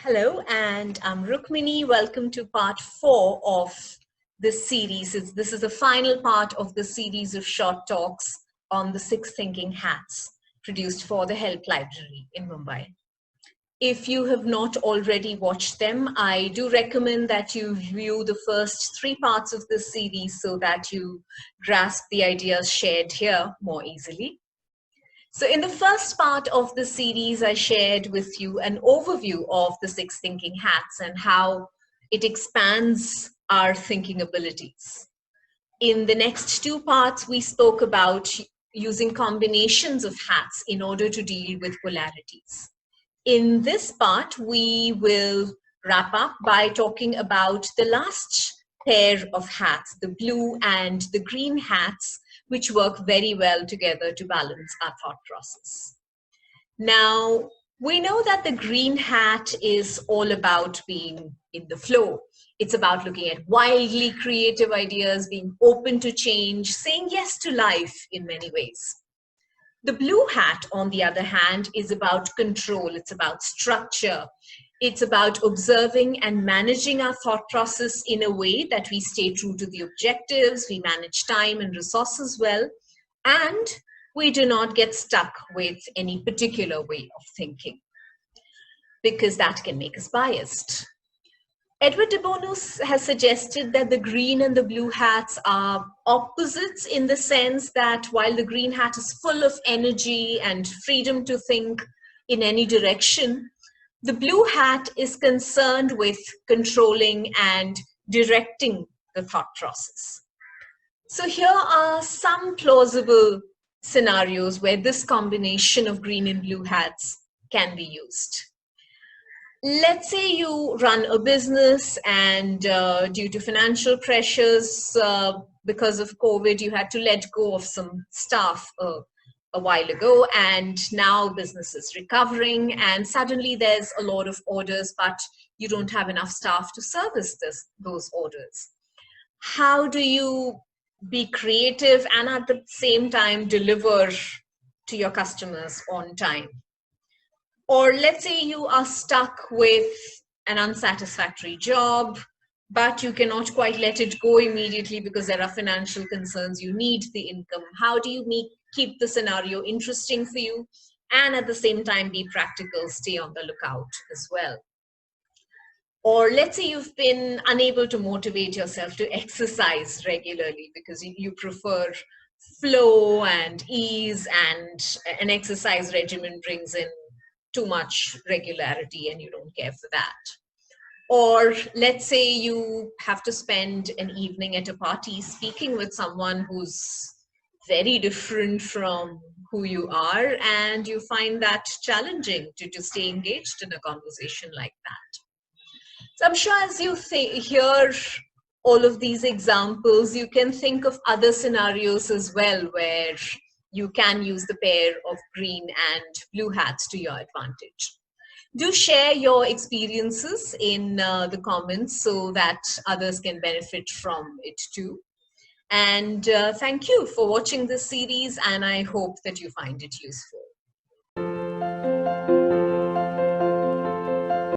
Hello, and I'm Rukmini. Welcome to part 4 of this series. This is the final part of the series of short talks on the 6 thinking hats produced for the Help Library in Mumbai. If you have not already watched them, I do recommend that you view the first 3 parts of this series so that you grasp the ideas shared here more easily. So in the first part of the series, I shared with you an overview of the 6 thinking hats and how it expands our thinking abilities. In the next 2 parts, we spoke about using combinations of hats in order to deal with polarities. In this part, we will wrap up by talking about the last pair of hats, the blue and the green hats, which work very well together to balance our thought process. Now, we know that the green hat is all about being in the flow. It's about looking at wildly creative ideas, being open to change, saying yes to life in many ways. The blue hat, on the other hand, is about control. It's about structure. It's about observing and managing our thought process in a way that we stay true to the objectives, we manage time and resources well, and we do not get stuck with any particular way of thinking, because that can make us biased. Edward de Bono has suggested that the green and the blue hats are opposites in the sense that while the green hat is full of energy and freedom to think in any direction, the blue hat is concerned with controlling and directing the thought process. So here are some plausible scenarios where this combination of green and blue hats can be used. Let's say you run a business and due to financial pressures, because of COVID, you had to let go of some staff a while ago, and now business is recovering and suddenly there's a lot of orders, but you don't have enough staff to service those orders. How do you be creative and at the same time deliver to your customers on time? Or let's say you are stuck with an unsatisfactory job, but you cannot quite let it go immediately because there are financial concerns. You need the income. How do you keep the scenario interesting for you and at the same time be practical, stay on the lookout as well? Or let's say you've been unable to motivate yourself to exercise regularly because you prefer flow and ease, and an exercise regimen brings in too much regularity and you don't care for that. Or let's say you have to spend an evening at a party speaking with someone who's very different from who you are, and you find that challenging to stay engaged in a conversation like that. So I'm sure as you hear all of these examples, you can think of other scenarios as well where you can use the pair of green and blue hats to your advantage. Do share your experiences in the comments so that others can benefit from it too. And thank you for watching this series, and I hope that you find it useful.